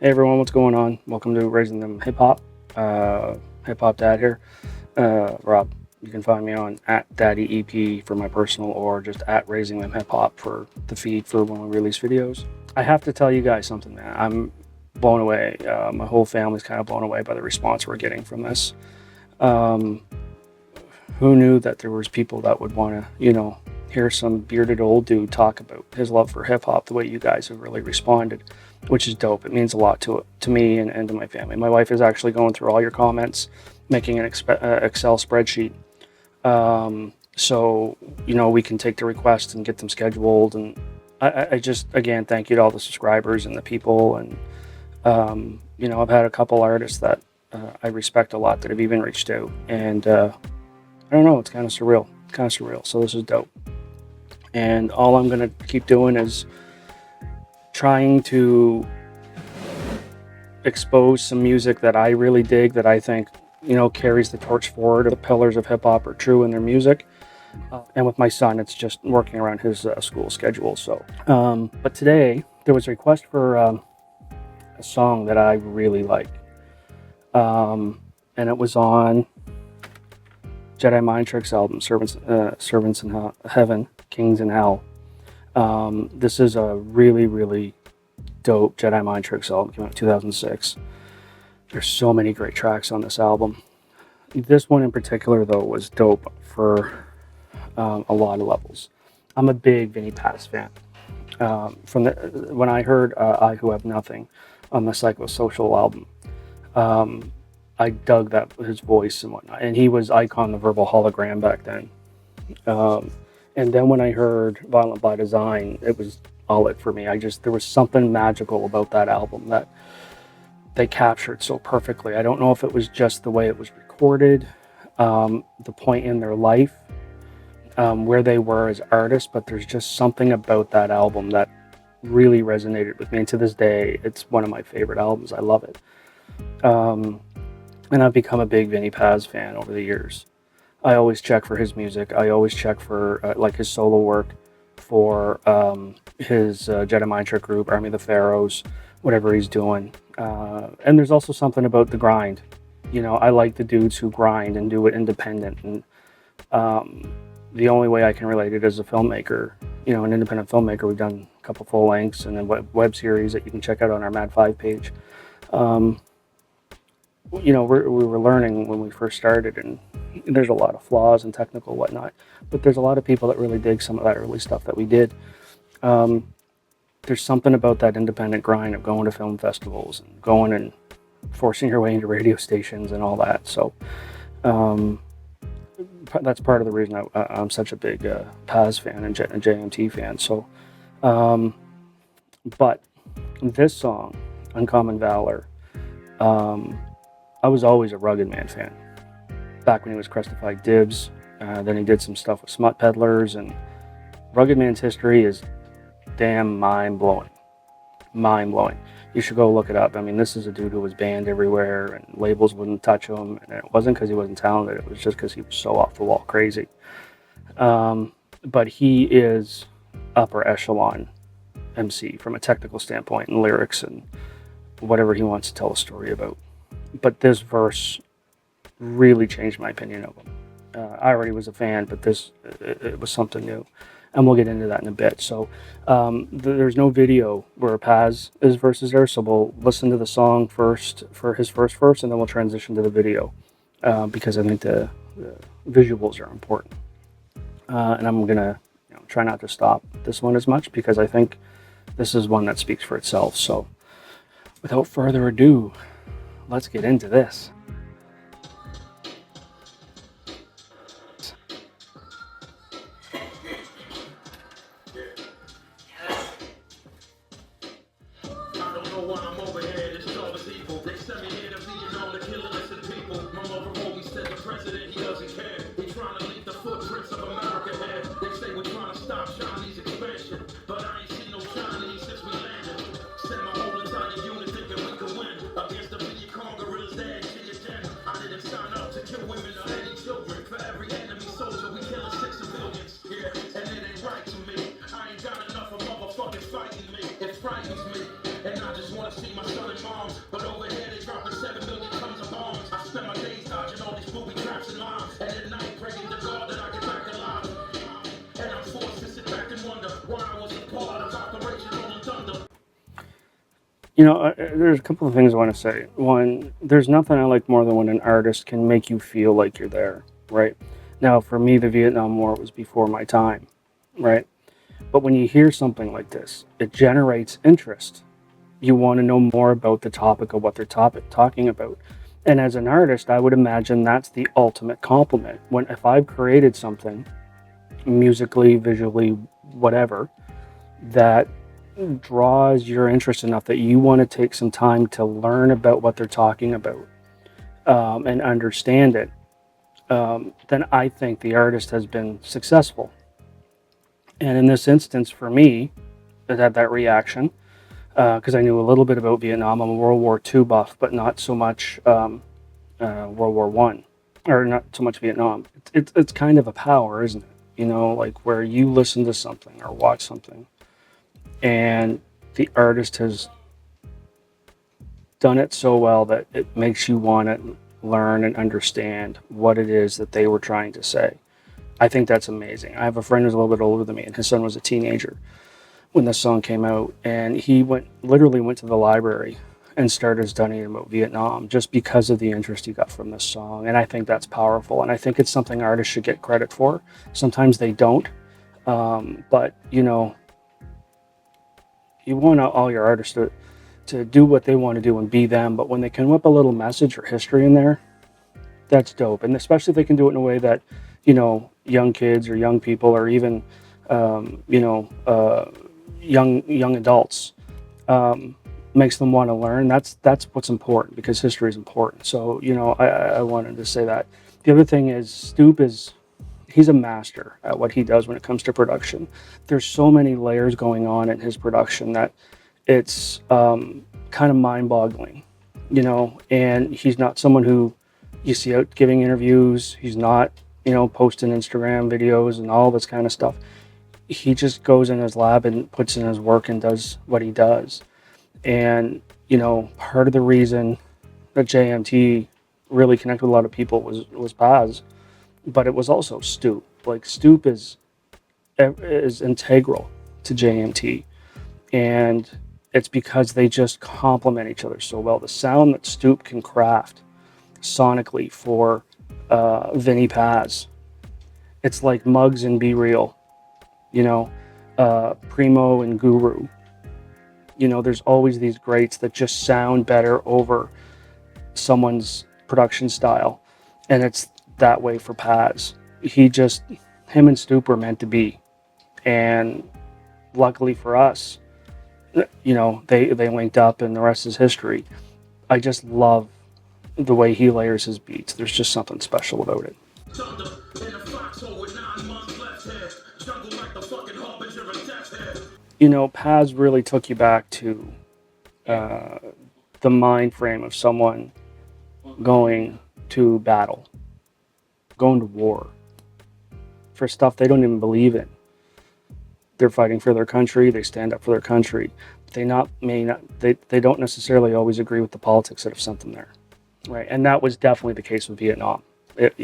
Hey everyone, what's going on? Welcome to Raising Them Hip Hop. Hip Hop Dad here. Rob, you can find me on @DaddyEP for my personal, or just @Raising Them Hip Hop for the feed for when we release videos. I have to tell you guys something, man. I'm blown away. My whole family's kind of blown away by the response we're getting from this. Who knew that there was people that would want to, hear some bearded old dude talk about his love for hip hop the way you guys have really responded, which is dope. It means a lot to me and to my family. My wife is actually going through all your comments, making an Excel spreadsheet. So, we can take the requests and get them scheduled. And I just, again, thank you to all the subscribers and the people. And, I've had a couple artists that I respect a lot that have even reached out. And I don't know, it's kind of surreal. So this is dope. And all I'm going to keep doing is trying to expose some music that I really dig, that I think, carries the torch forward. The pillars of hip hop are true in their music. And with my son, it's just working around his school schedule. So, but today there was a request for a song that I really like. And it was on Jedi Mind album, Servants in Heaven, Kings in Hell. This is a really, really dope Jedi Mind album. Came out in 2006. There's so many great tracks on this album. This one in particular, though, was dope for a lot of levels. I'm a big Vinnie fan. When I heard I Who Have Nothing on the Psychosocial album, I dug his voice and whatnot, and he was Icon the Verbal Hologram back then. And then when I heard Violent by Design, it was all it for me. There was something magical about that album that they captured so perfectly. I don't know if it was just the way it was recorded, the point in their life, where they were as artists, but there's just something about that album that really resonated with me. And to this day, it's one of my favorite albums. I love it. And I've become a big Vinnie Paz fan over the years. I always check for his music. I always check for his solo work, for his Jedi Mind group, Army of the Pharaohs, whatever he's doing. And there's also something about the grind. I like the dudes who grind and do it independent. And the only way I can relate it as a filmmaker, an independent filmmaker, we've done a couple full lengths and a web series that you can check out on our Mad 5 page. We were learning when we first started, and there's a lot of flaws and technical whatnot, but there's a lot of people that really dig some of that early stuff that we did. There's something about that independent grind of going to film festivals and going and forcing your way into radio stations and all that. So that's part of the reason I'm such a big Paz fan and JMT fan. So, but this song, Uncommon Valor, I was always a Rugged Man fan. Back when he was Crestified Dibs, then he did some stuff with Smut Peddlers, and Rugged Man's history is damn mind-blowing. You should go look it up. I mean, this is a dude who was banned everywhere, and labels wouldn't touch him, and it wasn't because he wasn't talented, it was just because he was so off-the-wall crazy. But he is upper echelon MC from a technical standpoint, and lyrics, and whatever he wants to tell a story about. But this verse really changed my opinion of him. I already was a fan, but it was something new. And we'll get into that in a bit. So there's no video where Paz's verse is there, so we'll listen to the song first for his first verse, and then we'll transition to the video, because I think the visuals are important. And I'm going to try not to stop this one as much, because I think this is one that speaks for itself. So without further ado, let's get into this. Fighting me, it frightens me, and I just wanna see my son and mom There's a couple of things I want to say. One, there's nothing I like more than when an artist can make you feel like you're there, right? Now, for me, the Vietnam War was before my time, right? But when you hear something like this, it generates interest. You want to know more about the topic of what they're talking about. And as an artist, I would imagine that's the ultimate compliment. When if I've created something, musically, visually, whatever, that draws your interest enough that you want to take some time to learn about what they're talking about, and understand it, then I think the artist has been successful. And in this instance, for me, it had that reaction because I knew a little bit about Vietnam. I'm a World War II buff, but not so much World War One, or not so much Vietnam. It's kind of a power, isn't it? Like where you listen to something or watch something, and the artist has done it so well that it makes you want to learn and understand what it is that they were trying to say. I think that's amazing. I have a friend who's a little bit older than me, and his son was a teenager when this song came out, and he literally went to the library and started studying about Vietnam just because of the interest he got from this song. And I think that's powerful, and I think it's something artists should get credit for. Sometimes they don't, but you want all your artists to do what they want to do and be them, but when they can whip a little message or history in there, that's dope. And especially if they can do it in a way that young kids or young people, or even young adults, makes them want to learn. That's what's important, because history is important. So I wanted to say that. The other thing is he's a master at what he does when it comes to production. There's so many layers going on in his production that it's kind of mind-boggling, and he's not someone who you see out giving interviews. He's not posting Instagram videos and all this kind of stuff. He just goes in his lab and puts in his work and does what he does. And part of the reason that JMT really connected with a lot of people was Paz, but it was also Stoop. Like Stoop is integral to JMT, and it's because they just complement each other so well. The sound that Stoop can craft sonically for Vinnie Paz, it's like Muggs and Be Real, Primo and Guru. There's always these greats that just sound better over someone's production style, and it's that way for Paz. Him and Stoop were meant to be, and luckily for us, they linked up, and the rest is history. I just love the way he layers his beats. There's just something special about it. Paz really took you back to the mind frame of someone going to battle, going to war for stuff they don't even believe in. They're fighting for their country. They stand up for their country. They don't necessarily always agree with the politics that have sent them there, right? And that was definitely the case with Vietnam. It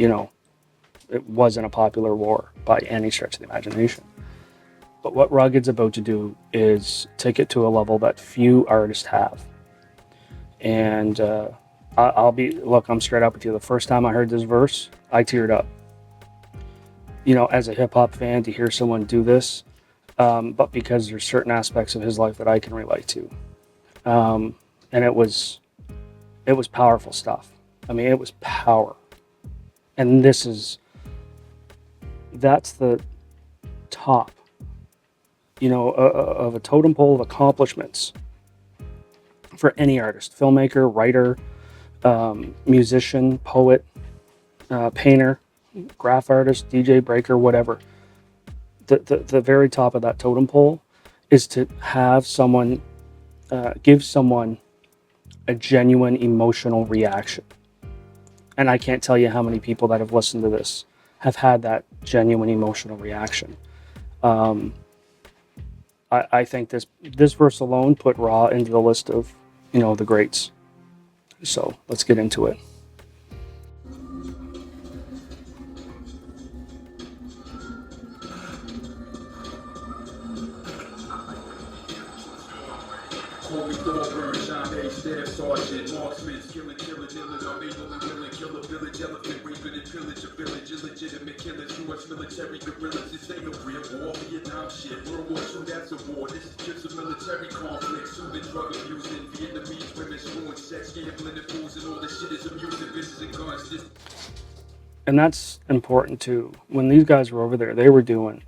wasn't a popular war by any stretch of the imagination. But what Rugged's about to do is take it to a level that few artists have. And I'm straight up with you. The first time I heard this verse, I teared up. As a hip hop fan, to hear someone do this, but because there's certain aspects of his life that I can relate to. And it was powerful stuff. I mean, it was power. And that's the top, of a totem pole of accomplishments for any artist, filmmaker, writer, musician, poet, painter, graph artist, DJ, breaker, whatever. The very top of that totem pole is to have someone, give someone a genuine emotional reaction. And I can't tell you how many people that have listened to this have had that genuine emotional reaction. I think this verse alone put Raw into the list of, the greats. So let's get into it. Call me Thorburn, John A. Staff Sergeant, marksman, skilling, killing, illing, I'm able and willing, kill a village, elephant, raping and pillage a village, illegitimate killers, U.S. military guerrillas, this ain't no real war, Vietnam shit, World War II, that's a war, this is just a military conflict, soothing, drug abusing, Vietnamese women, screwing, sex, gambling, and fools, and all this shit is amusing, bitches and guns, this... And that's important too. When these guys were over there, they were doing,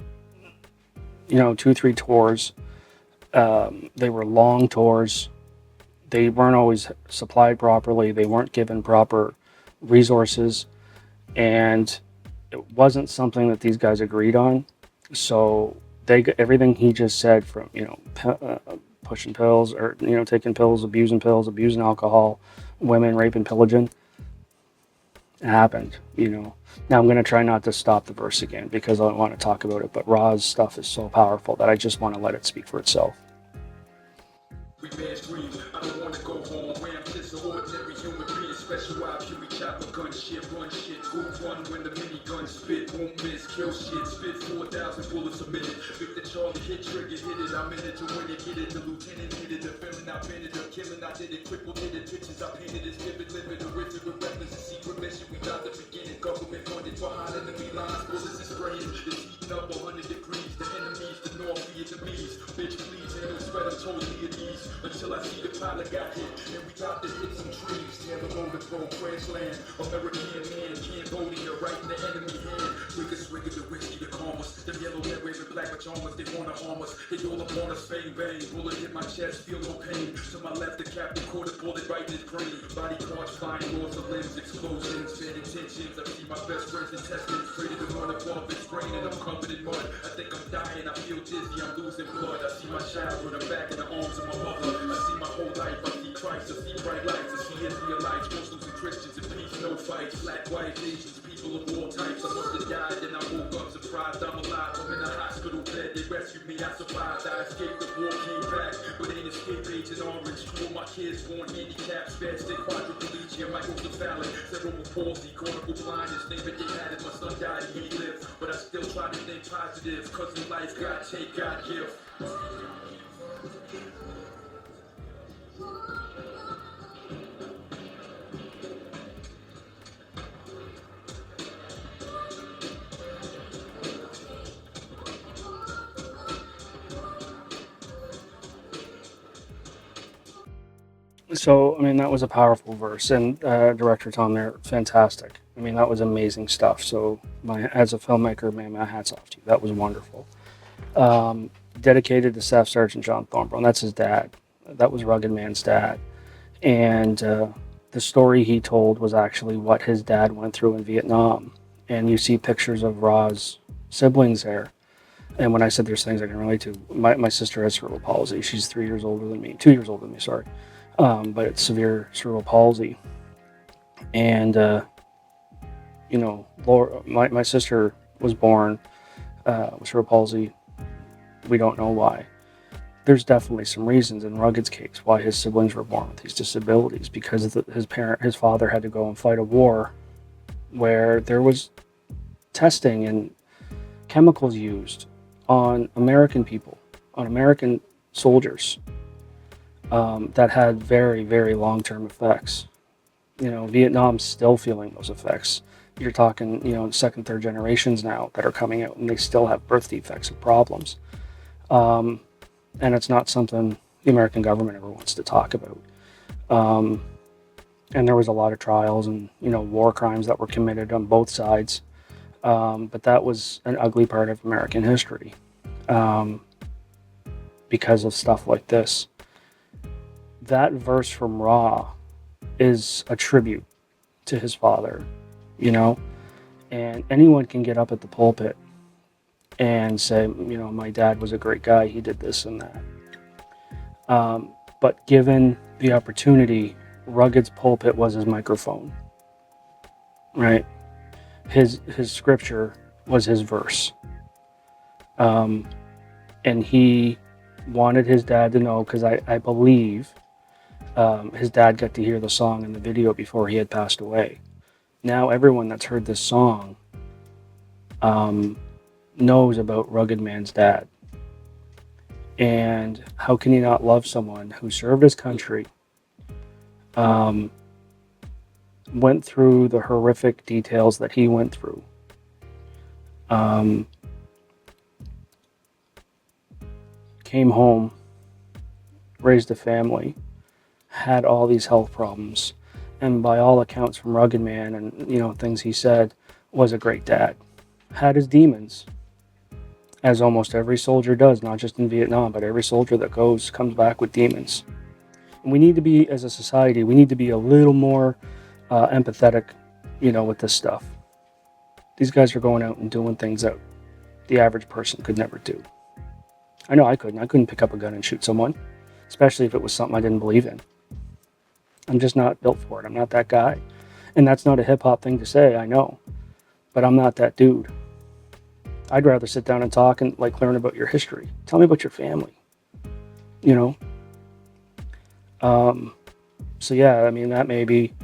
2-3 tours. They were long tours. They weren't always supplied properly. They weren't given proper resources. And it wasn't something that these guys agreed on. So everything he just said from, pushing pills or, taking pills, abusing alcohol, women, raping, pillaging, it happened, Now I'm going to try not to stop the verse again because I don't want to talk about it, but Ra's stuff is so powerful that I just want to let it speak for itself. We man's dream. I don't want to go home where I'm just an ordinary human being. Special IQ, we chop a gun shit, run shit, group one when the minigun spit, won't miss, kill shit, spit 4,000 bullets a minute. Victor Charlie hit trigger, hit it, I'm in it to win it, get it, the lieutenant hit it, the feeling I been it, the killing I did it, crippled hit it, pictures I painted, it's vivid, living, the wizard with weapons, a secret mission, we got the beginning, government funded, behind enemy lines, bullets is spraying, it's heating up 100 degrees, the enemies, the North Vietnamese, bitch please, ain't no sweat, I'm totally at ease. Until I see the pilot got hit, and we got to hit some trees. Taylor Motor Pro, Crash Land, American man, Cambodia, right in the enemy hand. Drink a swig of the whiskey to calm us. Them yellow hair waving black pajamas, they wanna harm us. They all up on us, bang bang. Bullet hit my chest, feel no pain. To my left, the captain caught a bullet right in his brain. Body parts flying, loss of limbs, explosions, bad intentions. I see my best friend's intestines, ready to run above his brain, and I'm covered in mud. I think I'm dying, I feel dizzy, I'm losing blood. I see my childhood, I'm back in the arms of my mother. I see my whole life, I see Christ, I see bright lights, I see Israelites, Muslims and Christians in peace, no fights, black, white, Asians, people of all types. I must have died, then I woke up surprised I'm alive. I'm in a hospital bed, they rescued me, I survived. I escaped the war, came back, but ain't escape Agent Orange. All my kids born handicapped, spastic, quadriplegia, microcephalic, cerebral palsy, cortical blindness. Think that they had it, my son died and he lived, but I still try to think positive, cause in life God take, God give. So, that was a powerful verse, and director Tom there, fantastic. That was amazing stuff. So, as a filmmaker, man, my hat's off to you. That was wonderful. Dedicated to Staff Sergeant John Thornburn. That's his dad. That was Rugged Man's dad. And the story he told was actually what his dad went through in Vietnam. And you see pictures of Ra's siblings there. And when I said there's things I can relate to, my sister has cerebral palsy. She's 2 years older than me, sorry. But it's severe cerebral palsy. And, Laura, my sister was born with cerebral palsy. We don't know why. There's definitely some reasons in Rugged's case why his siblings were born with these disabilities, because his father had to go and fight a war where there was testing and chemicals used on American people, on American soldiers, that had very, very long-term effects. Vietnam's still feeling those effects. You're talking, second, third generations now that are coming out, and they still have birth defects and problems. And it's not something the American government ever wants to talk about. And there was a lot of trials and, war crimes that were committed on both sides. But that was an ugly part of American history, because of stuff like this. That verse from Ra is a tribute to his father, and anyone can get up at the pulpit and say, my dad was a great guy, he did this and that. But given the opportunity, Rugged's pulpit was his microphone, right? His scripture was his verse. And he wanted his dad to know, because I believe his dad got to hear the song and the video before he had passed away. Now everyone that's heard this song knows about Rugged Man's dad. And how can you not love someone who served his country, went through the horrific details that he went through, came home, raised a family, had all these health problems, and by all accounts from Rugged Man and things he said, was a great dad. Had his demons, as almost every soldier does, not just in Vietnam, but every soldier that comes back with demons. And we need to be, as a society, we need to be a little more empathetic, with this stuff. These guys are going out and doing things that the average person could never do. I know I couldn't. I couldn't pick up a gun and shoot someone, especially if it was something I didn't believe in. I'm just not built for it. I'm not that guy. And that's not a hip-hop thing to say, I know. But I'm not that dude. I'd rather sit down and talk and learn about your history. Tell me about your family. So yeah, I mean, that may be,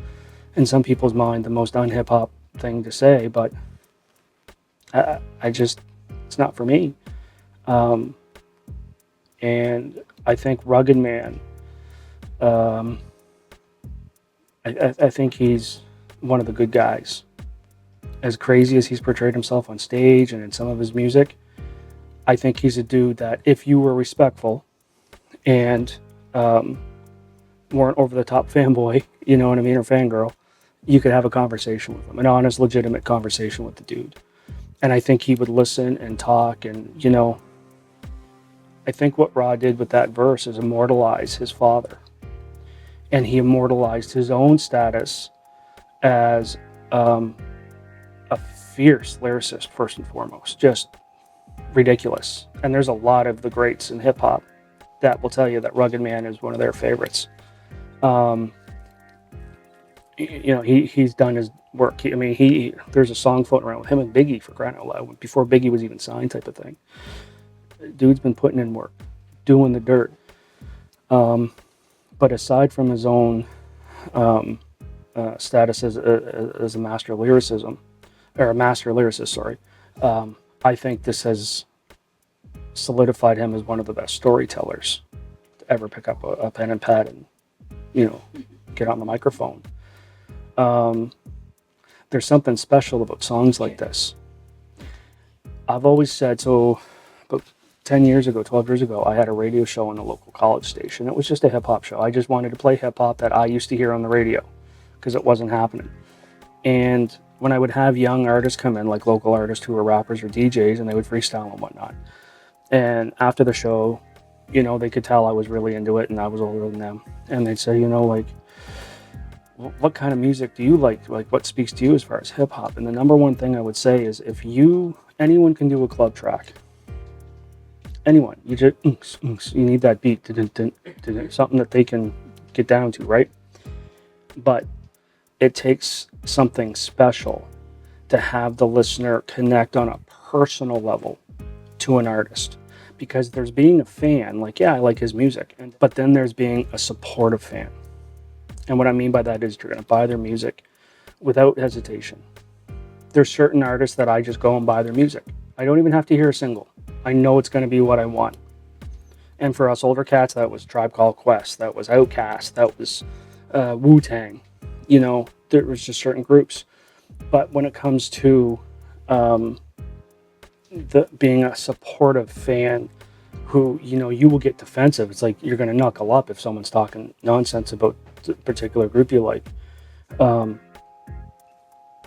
in some people's mind, the most un-hip-hop thing to say, but I just, it's not for me. And I think Rugged Man, I think he's one of the good guys. As crazy as he's portrayed himself on stage and in some of his music, I think he's a dude that if you were respectful and weren't over-the-top fanboy, you know what I mean, or fangirl, you could have a conversation with him, an honest, legitimate conversation with the dude. And I think he would listen and talk, and, I think what Ra did with that verse is immortalize his father. And he immortalized his own status as a fierce lyricist, first and foremost. Just ridiculous. And there's a lot of the greats in hip-hop that will tell you that Rugged Man is one of their favorites. He's done his work. There's a song floating around with him and Biggie, for crying out loud, before Biggie was even signed, type of thing. Dude's been putting in work, doing the dirt. But aside from his own status as a master lyricism, or a master lyricist, sorry, I think this has solidified him as one of the best storytellers to ever pick up a pen and pad and, get on the microphone. There's something special about songs like this. I've always said, so about 10 years ago, 12 years ago, I had a radio show on a local college station. It was just a hip-hop show. I just wanted to play hip-hop that I used to hear on the radio because it wasn't happening. And when I would have young artists come in, like local artists who were rappers or DJs, and they would freestyle and whatnot. And after the show, they could tell I was really into it and I was older than them. And they'd say, what kind of music do you like? Like, what speaks to you as far as hip-hop? And the number one thing I would say is, anyone can do a club track. Anyone. You just, you need that beat, something that they can get down to, right? But it takes something special to have the listener connect on a personal level to an artist. Because there's being a fan, I like his music, but then there's being a supportive fan. And what I mean by that is you're going to buy their music without hesitation. There's certain artists that I just go and buy their music. I don't even have to hear a single. I know it's going to be what I want. And for us older cats, that was Tribe Called Quest, that was Outkast, that was Wu-Tang. There was just certain groups. But when it comes to being a supportive fan who, you will get defensive. It's like you're going to knuckle up if someone's talking nonsense about a particular group you like.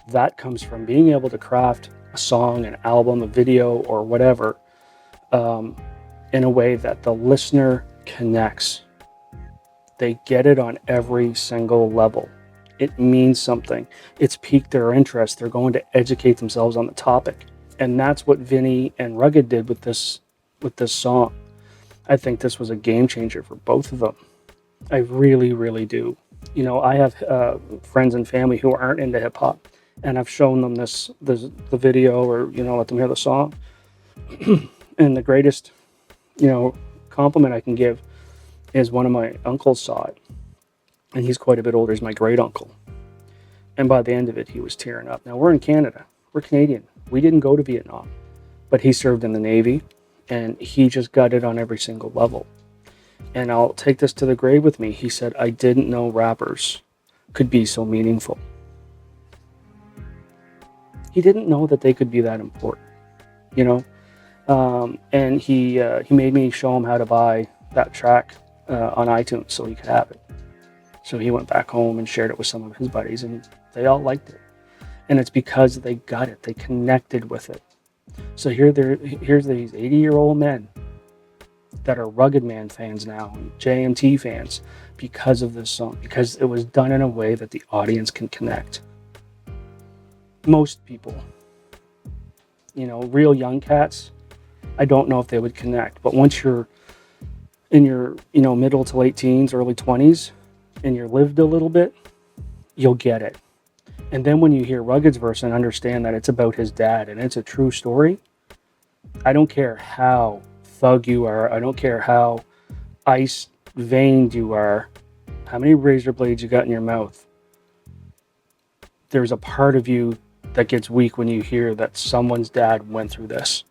That comes from being able to craft a song, an album, a video, or whatever, in a way that the listener connects. They get it on every single level. It means something. It's piqued their interest. They're going to educate themselves on the topic. And that's what Vinnie and Rugged did with this song. I think this was a game changer for both of them. I really, really do. I have friends and family who aren't into hip hop, and I've shown them the video, or let them hear the song. And the greatest, compliment I can give is one of my uncles saw it, and he's quite a bit older. He's my great uncle, and by the end of it, he was tearing up. Now we're in Canada. We're Canadian. We didn't go to Vietnam, but he served in the Navy, And he just got it on every single level. And I'll take this to the grave with me. He said, I didn't know rappers could be so meaningful. He didn't know that they could be that important, you know? And he made me show him how to buy that track on iTunes so he could have it. So he went back home and shared it with some of his buddies, and they all liked it. And it's because they got it. They connected with it. So here's these 80-year-old men that are Rugged Man fans now, and JMT fans, because of this song, because it was done in a way that the audience can connect. Most people, you know, real young cats, I don't know if they would connect. But once you're in your, you know, middle to late teens, early 20s, and you're lived a little bit, you'll get it. And then when you hear Rugged's verse and understand that it's about his dad and it's a true story, I don't care how thug you are, I don't care how ice veined you are, how many razor blades you got in your mouth, there's a part of you that gets weak when you hear that someone's dad went through this.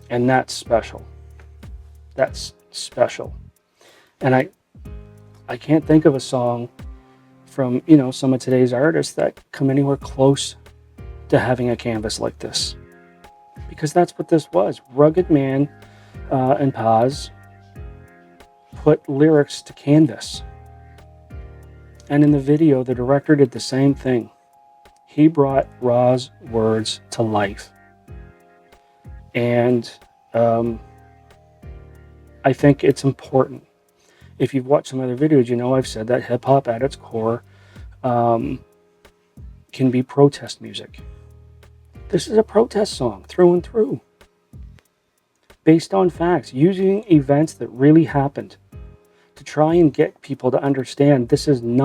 And that's special. That's special. And I can't think of a song from, you know, some of today's artists that come anywhere close to having a canvas like this. Because that's what this was. Rugged Man and Paz put lyrics to canvas. And in the video, the director did the same thing. He brought Ra's words to life. And I think it's important. If you've watched some other videos, you know I've said that hip-hop at its core can be protest music. This is a protest song through and through. Based on facts, using events that really happened to try and get people to understand this shouldn't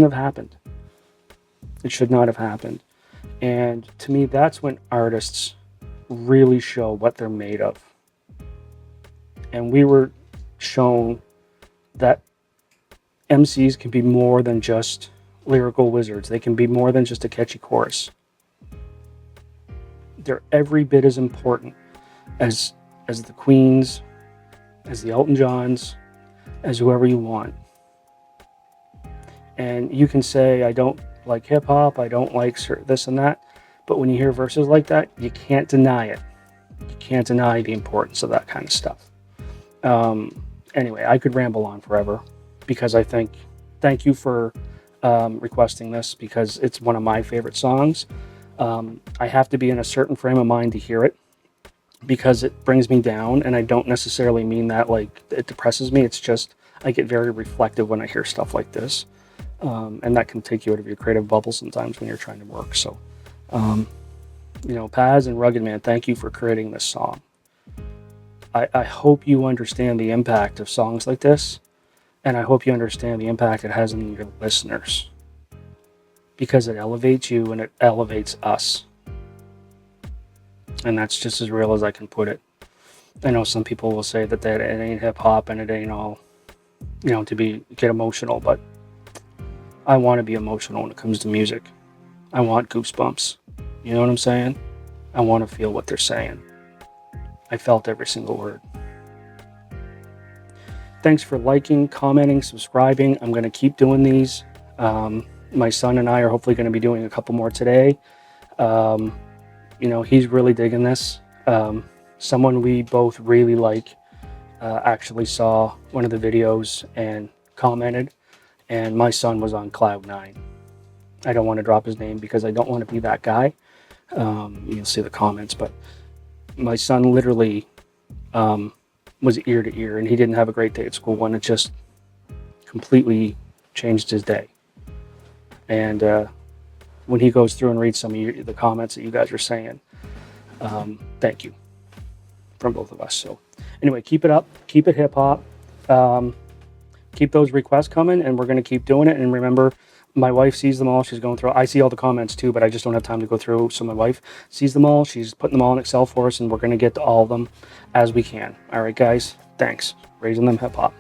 have happened. It should not have happened. And to me, that's when artists really show what they're made of. And we were shown that MCs can be more than just lyrical wizards. They can be more than just a catchy chorus. They're every bit as important as the Queens, as the Elton Johns, as whoever you want. And you can say, I don't like hip hop, I don't like this and that, but when you hear verses like that, you can't deny it. You can't deny the importance of that kind of stuff. Anyway, I could ramble on forever because thank you for requesting this because it's one of my favorite songs. I have to be in a certain frame of mind to hear it because it brings me down, and I don't necessarily mean that like it depresses me. It's just I get very reflective when I hear stuff like this. And that can take you out of your creative bubble sometimes when you're trying to work. So, you know, Paz and Rugged Man, thank you for creating this song. I hope you understand the impact of songs like this, and I hope you understand the impact it has on your listeners, because it elevates you and it elevates us. And that's just as real as I can put it. I know some people will say that it ain't hip hop and it ain't all, you know, get emotional, but I want to be emotional when it comes to music. I want goosebumps. You know what I'm saying? I want to feel what they're saying. I felt every single word. Thanks for liking, commenting, subscribing. I'm going to keep doing these. My son and I are hopefully going to be doing a couple more today. You know, he's really digging this. Someone we both really like actually saw one of the videos and commented, and my son was on cloud 9. I don't want to drop his name because I don't want to be that guy. You'll see the comments, but my son literally was ear to ear, and he didn't have a great day at school, and it just completely changed his day. And when he goes through and reads some of the comments that you guys are saying, thank you from both of us. So anyway, keep it up, keep it hip hop, keep those requests coming, and we're going to keep doing it. And remember, my wife sees them all. She's going through. I see all the comments too, but I just don't have time to go through. So my wife sees them all. She's putting them all in Excel for us, and we're going to get to all of them as we can. All right, guys. Thanks. Raising them hip hop.